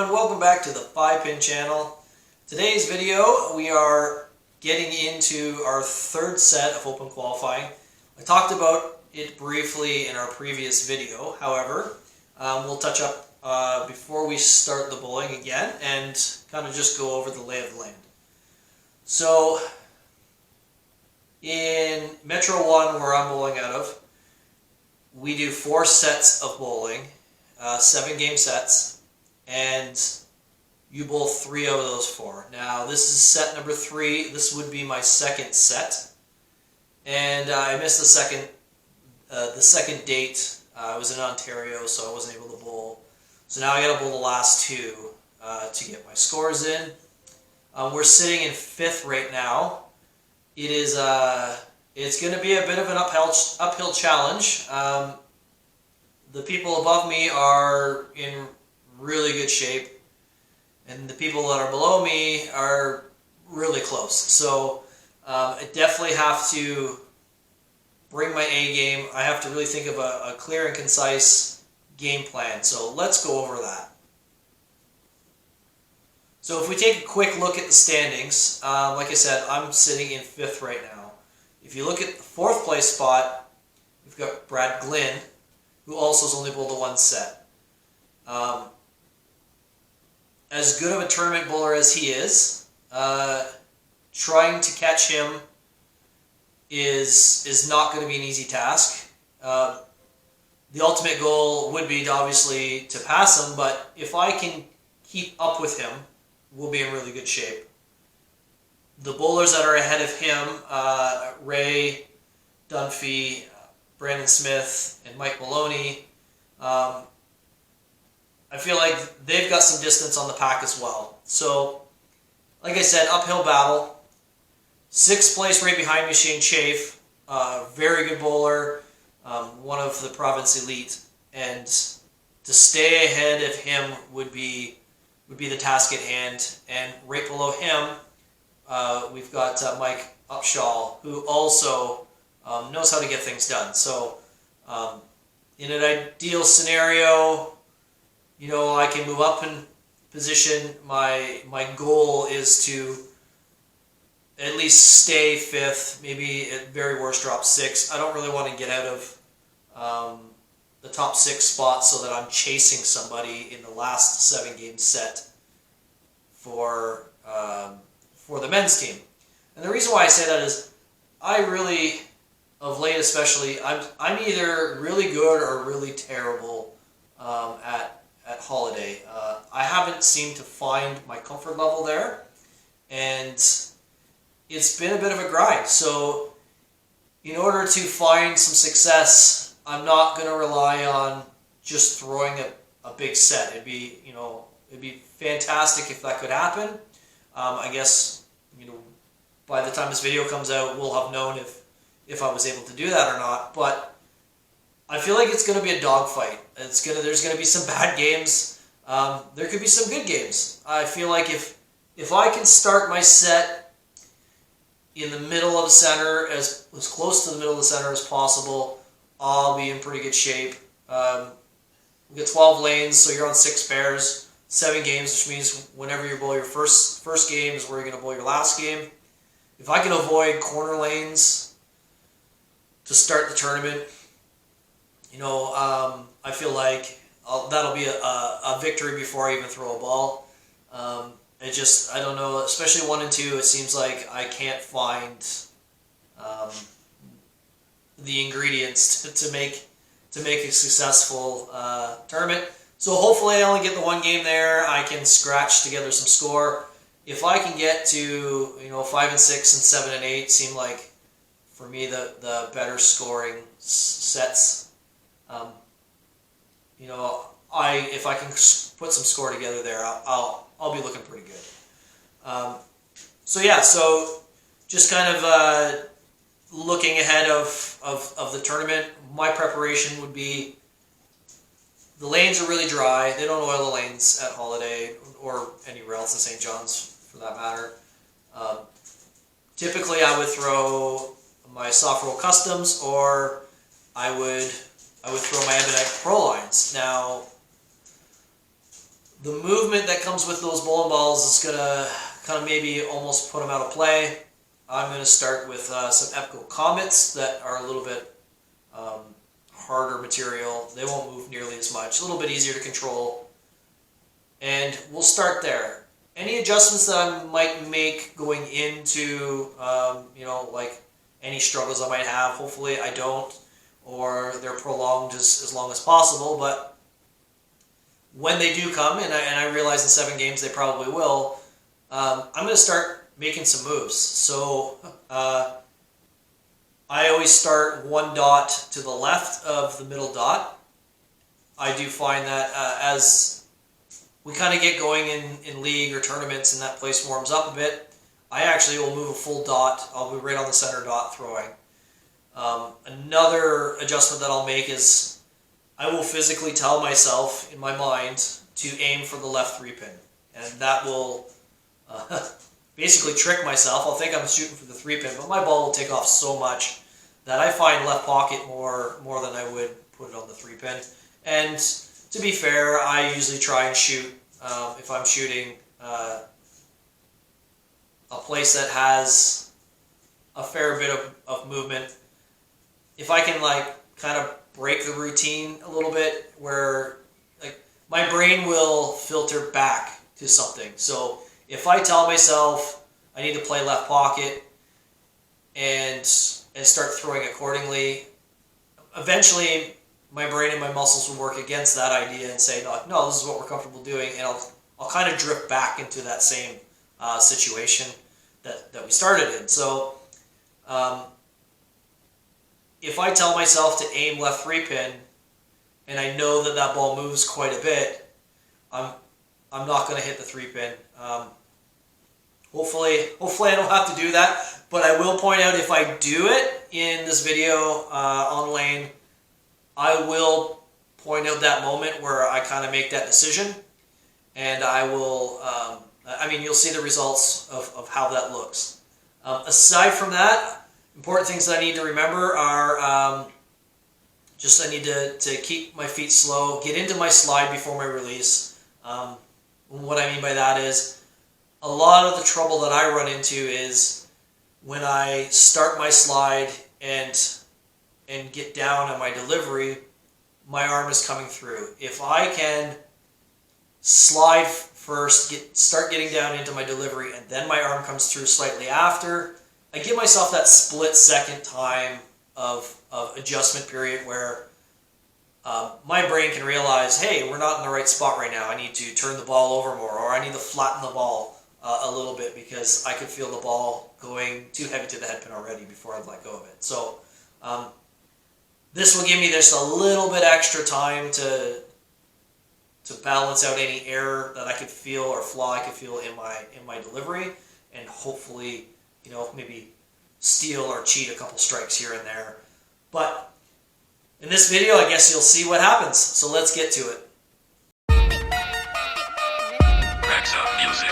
everyone, welcome back to the 5-Pin channel. Today's video we are getting into our third set of open qualifying. I talked about it briefly in our previous video, however, we'll touch up before we start the bowling again and kind of just go over the lay of the land. So in Metro1, where I'm bowling out of, we do 4 sets of bowling, 7-game sets, and you bowl 3 out of those 4. Now this is set number 3. This would be my second set, and I missed the second date. I was in Ontario, so I wasn't able to bowl. So now I got to bowl the last 2 to get my scores in. We're sitting in 5th right now. It is it's going to be a bit of an uphill challenge. The people above me are in really good shape, and the people that are below me are really close. So I definitely have to bring my A game. I have to really think of a clear and concise game plan. So let's go over that. So if we take a quick look at the standings, like I said, I'm sitting in 5th right now. If you look at the 4th place spot, we've got Brad Glynn, who also has only bowled a 1 set. As good of a tournament bowler as he is, trying to catch him is not going to be an easy task. The ultimate goal would be obviously to pass him, but if I can keep up with him, we'll be in really good shape. The bowlers that are ahead of him, Ray, Dunphy, Brandon Smith, and Mike Maloney, I feel like they've got some distance on the pack as well. So, like I said, uphill battle. 6th place right behind me, Shane Chafe, very good bowler, one of the province elite, and to stay ahead of him would be the task at hand. And right below him, we've got Mike Upshaw, who also knows how to get things done. So, in an ideal scenario, you know, I can move up in position. My goal is to at least stay 5th, maybe at very worst drop 6th. I don't really want to get out of the top 6 spots so that I'm chasing somebody in the last 7-game set for the men's team. And the reason why I say that is I really, of late especially, I'm either really good or really terrible at holiday. I haven't seemed to find my comfort level there, and it's been a bit of a grind. So in order to find some success, I'm not going to rely on just throwing a big set. It'd be fantastic if that could happen. I guess, by the time this video comes out, we'll have known if I was able to do that or not. But I feel like it's going to be a dogfight. There's going to be some bad games. There could be some good games. I feel like if I can start my set in the middle of the center, as close to the middle of the center as possible, I'll be in pretty good shape. We get 12 lanes, so you're on 6 pairs, 7 games, which means whenever you bowl your first game is where you're going to bowl your last game. If I can avoid corner lanes to start the tournament, I feel like that'll be a victory before I even throw a ball. I don't know, especially 1 and 2, it seems like I can't find the ingredients to make a successful tournament. So hopefully I only get the 1 game there. I can scratch together some score. If I can get to 5 and 6 and 7 and 8, seem like for me the better scoring sets. If I can put some score together there, I'll be looking pretty good. So just kind of looking ahead of the tournament, my preparation would be, the lanes are really dry. They don't oil the lanes at Holiday or anywhere else in St. John's for that matter. Typically I would throw my soft roll customs, or I would throw my Ebonite Pro lines. Now The movement that comes with those bowling balls is going to kind of maybe almost put them out of play. I'm going to start with some Epco Comets that are a little bit harder material. They won't move nearly as much, a little bit easier to control. And we'll start there. Any adjustments that I might make going into, like any struggles I might have, hopefully I don't, or they're prolonged as long as possible, but when they do come, and I realize in 7 games they probably will, I'm going to start making some moves. So I always start 1 dot to the left of the middle dot. I do find that as we kind of get going in league or tournaments and that place warms up a bit, I actually will move a full dot. I'll be right on the center dot throwing. Another adjustment that I'll make is I will physically tell myself in my mind to aim for the left 3-pin. And that will basically trick myself. I'll think I'm shooting for the 3-pin, but my ball will take off so much that I find left pocket more than I would put it on the 3-pin. And to be fair, I usually try and shoot, if I'm shooting a place that has a fair bit of movement, if I can kind of break the routine a little bit where my brain will filter back to something. So if I tell myself I need to play left pocket and start throwing accordingly, eventually my brain and my muscles will work against that idea and say, no, this is what we're comfortable doing, and I'll kind of drift back into that same situation that we started in. So if I tell myself to aim left 3-pin and I know that ball moves quite a bit, I'm not going to hit the 3-pin. Hopefully I don't have to do that, but I will point out if I do it in this video on lane, I will point out that moment where I kind of make that decision, and I will, you'll see the results of how that looks. Aside from that, important things that I need to remember are I need to keep my feet slow, get into my slide before my release. What I mean by that is a lot of the trouble that I run into is when I start my slide and get down on my delivery, my arm is coming through. If I can slide first, start getting down into my delivery, and then my arm comes through slightly after, I give myself that split-second time of adjustment period where my brain can realize, hey, we're not in the right spot right now. I need to turn the ball over more, or I need to flatten the ball a little bit because I could feel the ball going too heavy to the head pin already before I'd let go of it. So this will give me just a little bit extra time to balance out any error that I could feel or flaw I could feel in my delivery, and hopefully, maybe steal or cheat a couple strikes here and there. But in this video, I guess you'll see what happens. So let's get to it. Racks up music.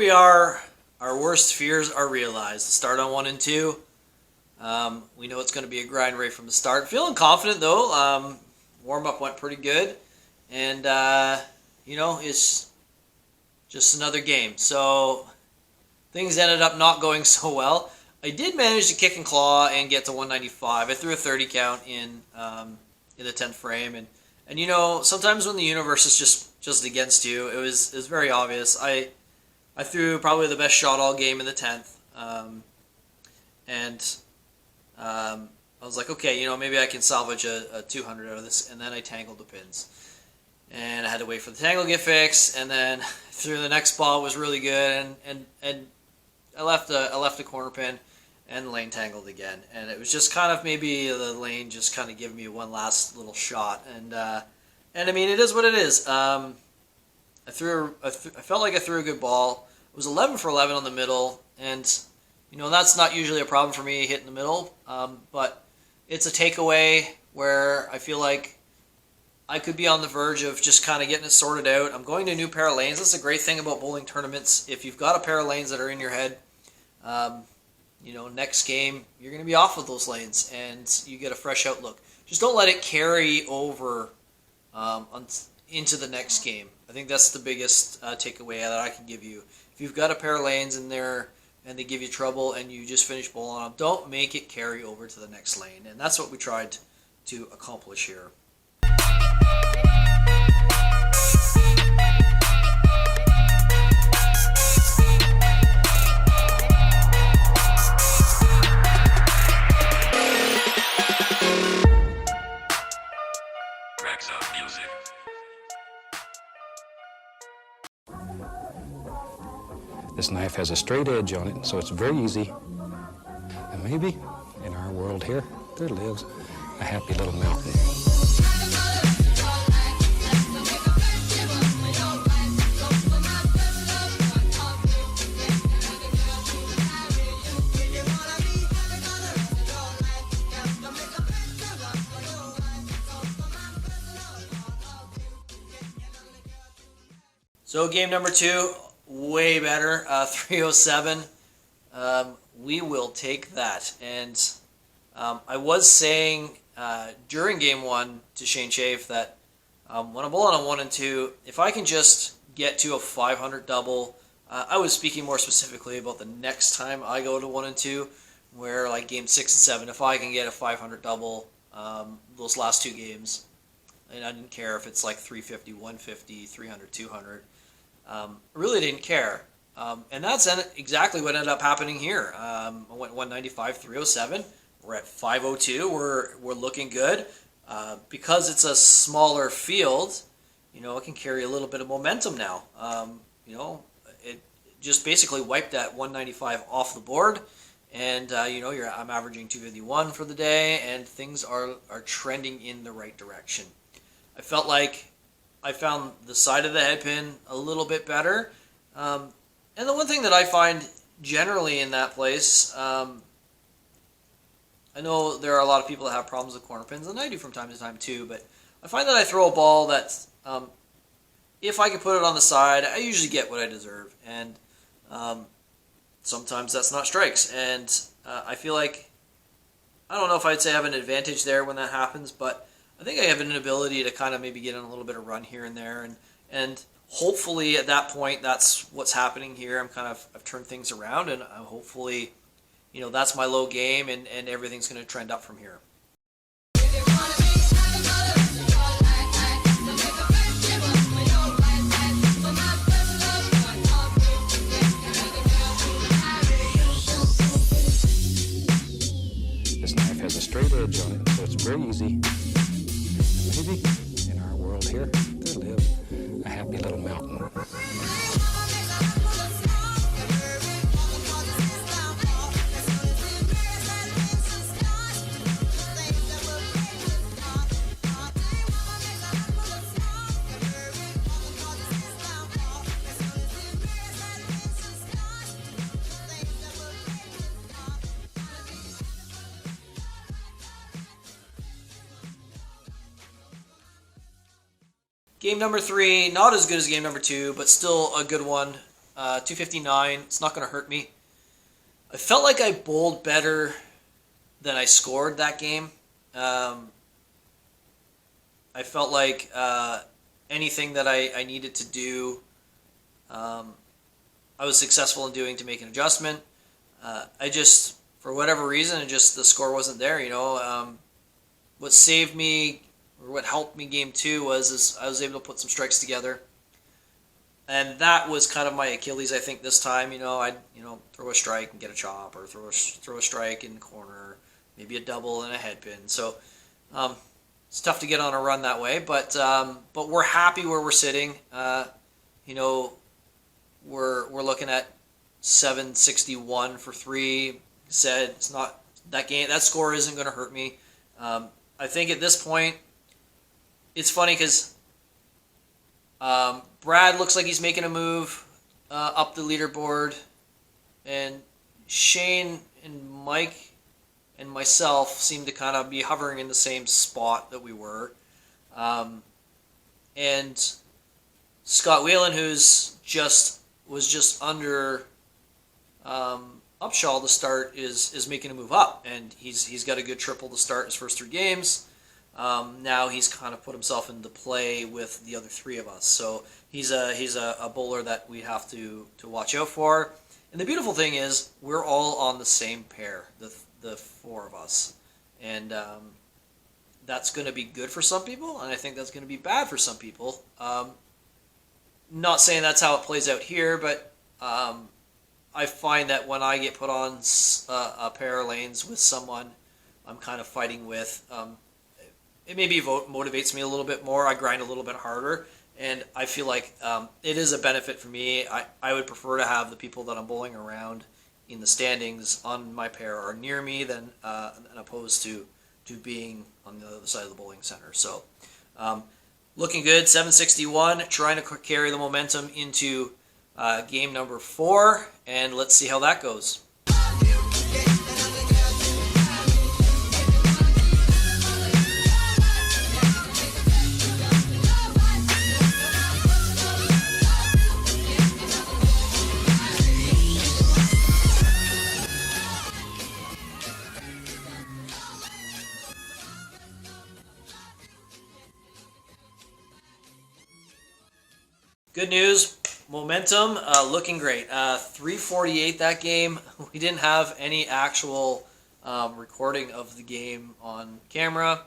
we are. Our worst fears are realized. Start on 1 and 2. We know it's going to be a grind right from the start. Feeling confident though. Warm-up went pretty good. And, it's just another game. So things ended up not going so well. I did manage to kick and claw and get to 195. I threw a 30 count in the 10th frame. And sometimes when the universe is just against you, it was very obvious. I threw probably the best shot all game in the 10th. I was like, okay, maybe I can salvage a 200 out of this. And then I tangled the pins. And I had to wait for the tangle to get fixed. And then through the next ball was really good. And I left a corner pin and the lane tangled again. And it was just kind of maybe the lane just kind of giving me one last little shot. And I mean, it is what it is. I felt like I threw a good ball. It was 11 for 11 on the middle. And, that's not usually a problem for me hitting the middle. But it's a takeaway where I feel like I could be on the verge of just kind of getting it sorted out. I'm going to a new pair of lanes. That's a great thing about bowling tournaments. If you've got a pair of lanes that are in your head, next game, you're going to be off with those lanes and you get a fresh outlook. Just don't let it carry over into the next game. I think that's the biggest takeaway that I can give you. If you've got a pair of lanes in there and they give you trouble and you just finish bowling on them, don't make it carry over to the next lane. And that's what we tried to accomplish here. Rex up music. This knife has a straight edge on it, so it's very easy. And maybe in our world here, there lives a happy little mountain. So game number 2, way better, 307. We will take that. And I was saying during game 1 to Shane Chafe that when I'm bowling on 1 and 2, if I can just get to a 500 double, I was speaking more specifically about the next time I go to 1 and 2, where like game 6 and 7, if I can get a 500 double those last 2 games, and I didn't care if it's like 350, 150, 300, 200. I really didn't care. And that's exactly what ended up happening here. I went 195, 307. We're at 502. We're looking good. Because it's a smaller field, it can carry a little bit of momentum now. It just basically wiped that 195 off the board. And, I'm averaging 251 for the day, and things are trending in the right direction. I felt like I found the side of the head pin a little bit better. And the one thing that I find generally in that place, I know there are a lot of people that have problems with corner pins, and I do from time to time too, but I find that I throw a ball that's, if I can put it on the side, I usually get what I deserve. And sometimes that's not strikes. And I feel like, I don't know if I'd say I have an advantage there when that happens, but I think I have an ability to kind of maybe get in a little bit of run here and there, and hopefully at that point that's what's happening here. I've turned things around, and hopefully, that's my low game, and everything's going to trend up from here. This knife has a straight edge on it, so it's very easy. Maybe in our world here, there lives a happy little mountain. Game number 3, not as good as game number 2, but still a good one. 259. It's not going to hurt me. I felt like I bowled better than I scored that game. I felt like anything that I needed to do, I was successful in doing to make an adjustment. I just, for whatever reason, the score wasn't there. What saved me, or what helped me game 2 was I was able to put some strikes together. And that was kind of my Achilles, I think, this time. I'd throw a strike and get a chop, or throw a strike in the corner, maybe a double and a head pin. So it's tough to get on a run that way, but we're happy where we're sitting. We're looking at 761 for 3. Said it's not that game. That score isn't going to hurt me. I think at this point, it's funny because Brad looks like he's making a move up the leaderboard, and Shane and Mike and myself seem to kind of be hovering in the same spot that we were. And Scott Whelan, who's was just under Upshaw to start, is making a move up, and he's got a good triple to start his first 3 games. Now he's kind of put himself into play with the other 3 of us, so he's a bowler that we have to watch out for. And the beautiful thing is we're all on the same pair, the 4 of us, and that's going to be good for some people, and I think that's going to be bad for some people. Not saying that's how it plays out here, but I find that when I get put on a pair of lanes with someone I'm kind of fighting with, it maybe motivates me a little bit more. I grind a little bit harder, and I feel like it is a benefit for me. I would prefer to have the people that I'm bowling around in the standings on my pair or near me than opposed to being on the other side of the bowling center. So looking good, 761, trying to carry the momentum into game number 4, and let's see how that goes. Good news, momentum looking great. 348 that game. We didn't have any actual recording of the game on camera.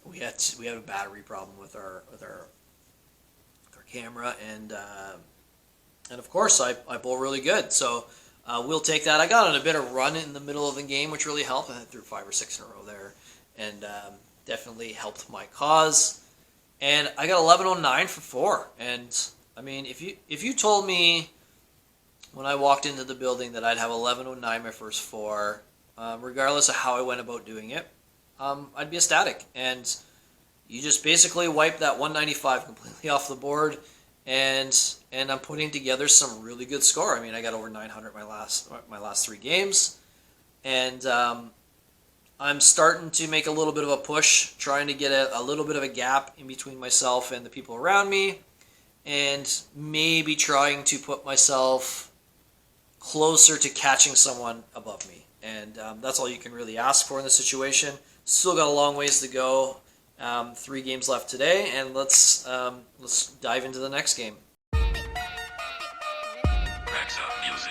We had a battery problem with our camera, and of course I bowl really good. So we'll take that. I got on a bit of run in the middle of the game, which really helped. I threw 5 or 6 in a row there, and definitely helped my cause. And I got 1109 for 4. And I mean, if you told me when I walked into the building that I'd have 1109 my first 4, regardless of how I went about doing it, I'd be ecstatic. And you just basically wipe that 195 completely off the board, and I'm putting together some really good score. I mean, I got over 900 my last 3 games, and I'm starting to make a little bit of a push, trying to get a little bit of a gap in between myself and the people around me, and maybe trying to put myself closer to catching someone above me. And that's all you can really ask for in this situation. Still got a long ways to go. 3 games left today, and let's dive into the next game. Racks up music.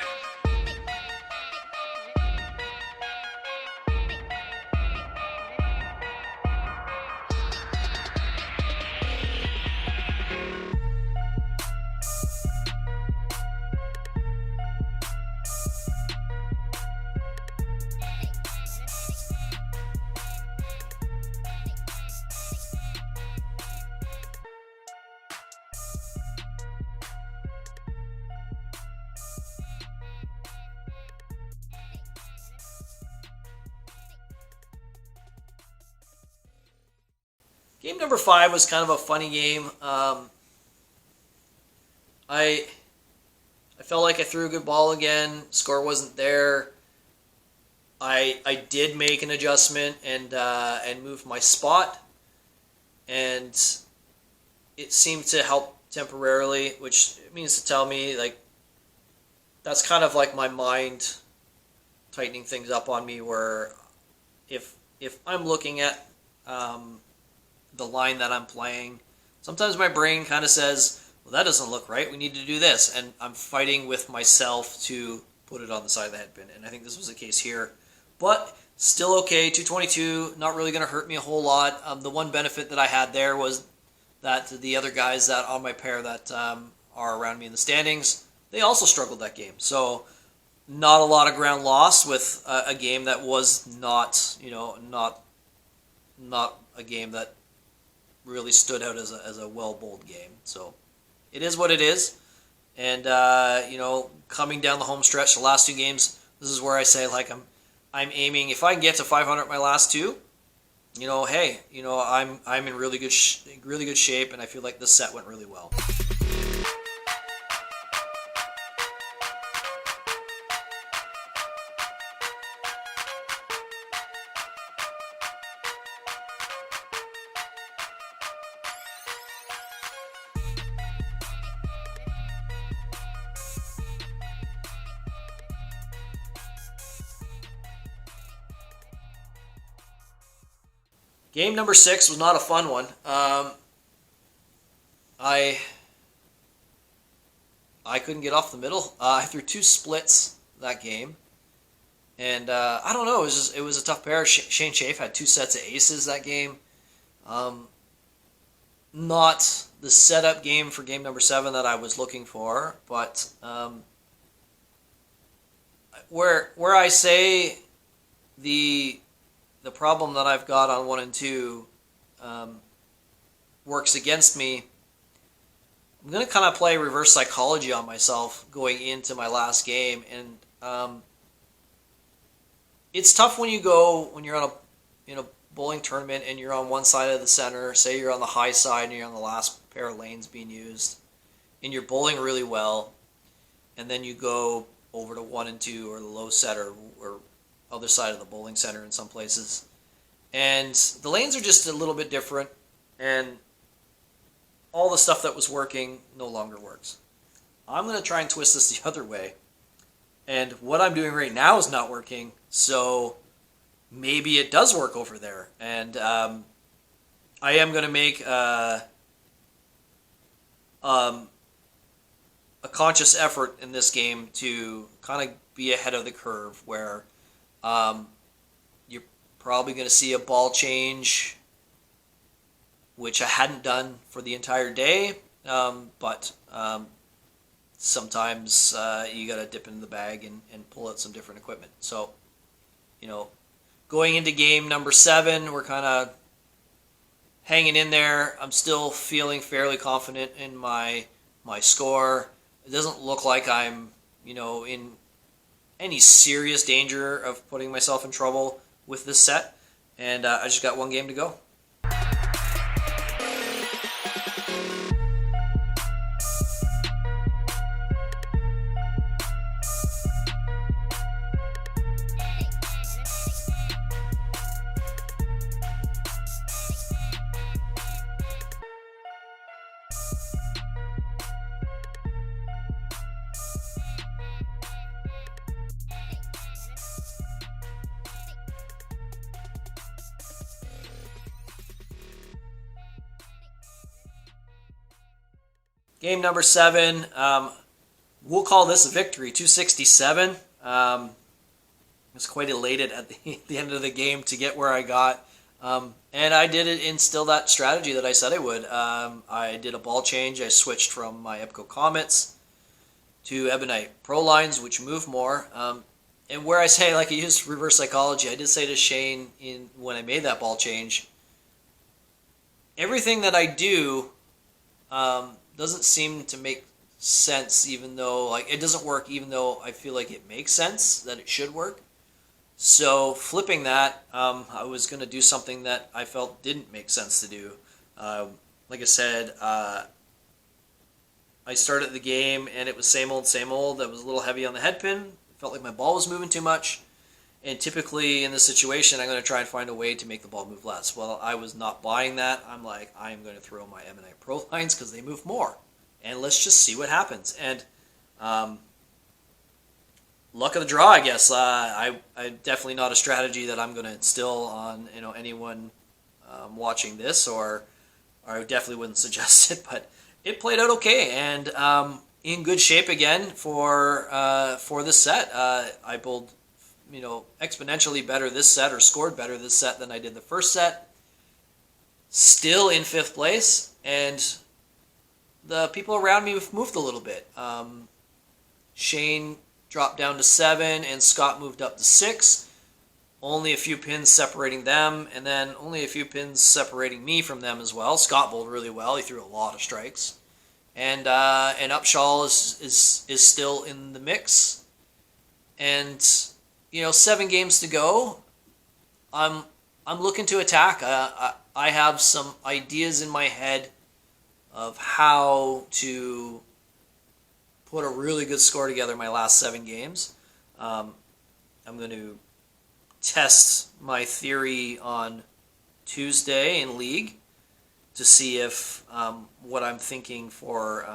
Game number 5 was kind of a funny game. I felt like I threw a good ball again. Score wasn't there. I did make an adjustment and move my spot, and it seemed to help temporarily, which means to tell me like that's kind of like my mind tightening things up on me. Where if I'm looking at the line that I'm playing, sometimes my brain kind of says, "Well, that doesn't look right. We need to do this," and I'm fighting with myself to put it on the side of the headpin. And I think this was the case here, but still okay. 222, not really going to hurt me a whole lot. The one benefit that I had there was that the other guys that on my pair that are around me in the standings, they also struggled that game. So not a lot of ground lost with a game that was not, not a game that really stood out as a well bowled game. So it is what it is. And coming down the home stretch, the last two games, this is where I say like I'm aiming. If I can get to 500 my last two, hey, I'm in really good shape, and I feel like this set went really well. Game number 6 was not a fun one. I couldn't get off the middle. I threw 2 splits that game, and I don't know. It was a tough pair. Shane Chafe had 2 sets of aces that game. Not the setup game for game number 7 that I was looking for, but where I say the problem that I've got on 1 and 2 works against me, I'm going to kind of play reverse psychology on myself going into my last game. And it's tough when you're on a bowling tournament and you're on one side of the center, say you're on the high side and you're on the last pair of lanes being used, and you're bowling really well, and then you go over to 1 and 2 or the low set or other side of the bowling center in some places, and the lanes are just a little bit different, and all the stuff that was working no longer works. I'm going to try and twist this the other way, and what I'm doing right now is not working, so maybe it does work over there, and I am going to make a conscious effort in this game to kind of be ahead of the curve, where you're probably going to see a ball change, which I hadn't done for the entire day, but sometimes you got to dip into the bag and pull out some different equipment. So, going into game number 7, we're kind of hanging in there. I'm still feeling fairly confident in my score. It doesn't look like I'm, in any serious danger of putting myself in trouble with this set, and I just got 1 game to go. Game number 7, we'll call this a victory, 267. I was quite elated at the end of the game to get where I got. And I did it in still that strategy that I said I would. I did a ball change. I switched from my Epco Comets to Ebonite Pro lines, which move more. And where I say, like, I used reverse psychology, I did say to Shane when I made that ball change, everything that I do doesn't seem to make sense, even though, like, it doesn't work, even though I feel like it makes sense, that it should work. So flipping that, I was going to do something that I felt didn't make sense to do. Like I said, I started the game and it was same old, same old. I was a little heavy on the head pin. Felt like my ball was moving too much. And typically in this situation, I'm going to try and find a way to make the ball move less. Well, I was not buying that. I'm like, I'm going to throw my Ebonite Pro lines because they move more. and let's just see what happens. And luck of the draw, I guess. I definitely not a strategy that I'm going to instill on anyone watching this, or I definitely wouldn't suggest it. But it played out okay, and in good shape again for this set. I bowled exponentially better this set, or scored better this set than I did the first set. Still in 5th place, and the people around me have moved a little bit. Shane dropped down to 7, and Scott moved up to 6. Only a few pins separating them, and then only a few pins separating me from them as well. Scott bowled really well; he threw a lot of strikes, and Upshaw is still in the mix. And 7 games to go. I'm looking to attack. I have some ideas in my head of how to put a really good score together in my last 7 games. I'm going to test my theory on Tuesday in League to see if what I'm thinking for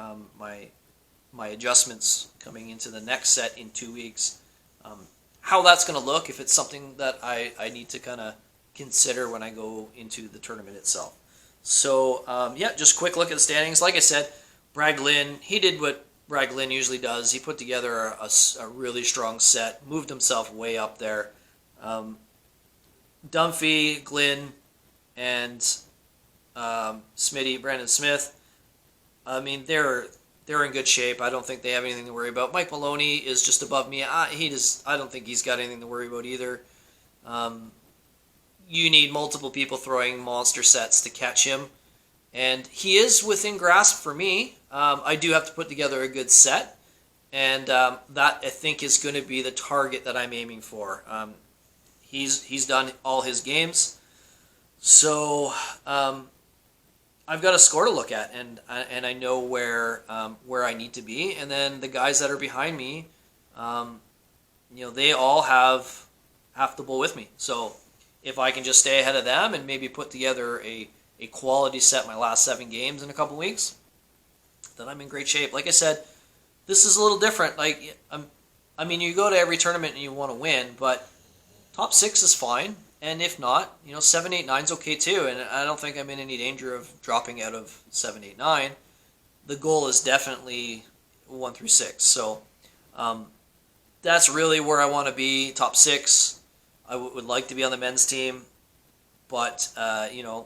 my adjustments coming into the next set in 2 weeks, how that's going to look, if it's something that I need to kind of consider when I go into the tournament itself. So, just quick look at the standings. Like I said, Brad Glynn, he did what Brad Glynn usually does. He put together a really strong set, moved himself way up there. Dunphy, Glynn, and Smitty, Brandon Smith, I mean, they're in good shape. I don't think they have anything to worry about. Mike Maloney is just above me. I don't think he's got anything to worry about either. You need multiple people throwing monster sets to catch him, and he is within grasp for me. I do have to put together a good set, and that I think is going to be the target that I'm aiming for. He's done all his games, so I've got a score to look at, and I know where I need to be. And then the guys that are behind me, they all have to bowl with me. So if I can just stay ahead of them and maybe put together a quality set my last 7 games in a couple weeks, then I'm in great shape. Like I said, this is a little different. Like you go to every tournament and you want to win, but top 6 is fine. And if not, 7, 8, 9 is okay too. And I don't think I'm in any danger of dropping out of 7, 8, 9. The goal is definitely 1 through 6. So that's really where I want to be, top 6. I would like to be on the men's team. But,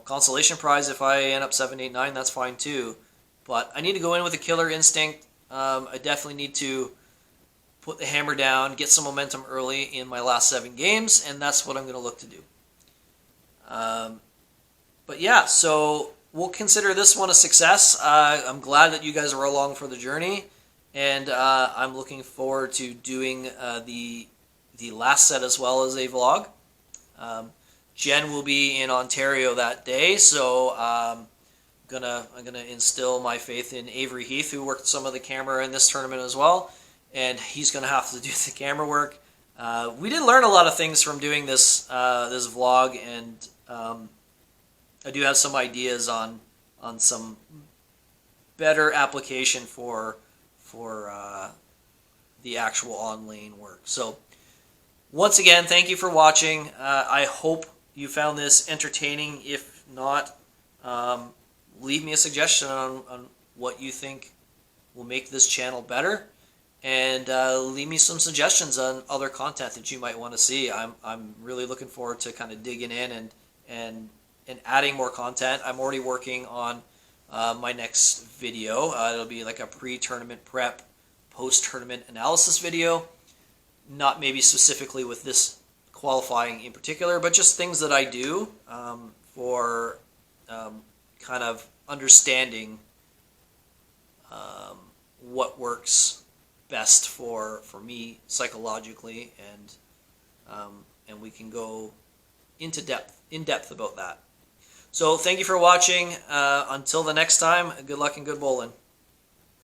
consolation prize, if I end up 7, 8, 9, that's fine too. But I need to go in with a killer instinct. I definitely need to put the hammer down, get some momentum early in my last 7 games, and that's what I'm going to look to do. But yeah, so we'll consider this one a success. I'm glad that you guys are along for the journey, and I'm looking forward to doing the last set as well as a vlog. Jen will be in Ontario that day, so I'm gonna instill my faith in Avery Heath, who worked some of the camera in this tournament as well, and he's gonna have to do the camera work. We did learn a lot of things from doing this vlog, and I do have some ideas on some better application for the actual on-lane work. So once again, thank you for watching. I hope you found this entertaining. If not, leave me a suggestion on what you think will make this channel better, and leave me some suggestions on other content that you might want to see. I'm really looking forward to kind of digging in and adding more content. I'm already working on my next video. It'll be like a pre-tournament prep, post-tournament analysis video. Not maybe specifically with this qualifying in particular, but just things that I do for kind of understanding what works best for me psychologically, and we can go in depth about that. So thank you for watching. Until the next time, good luck and good bowling.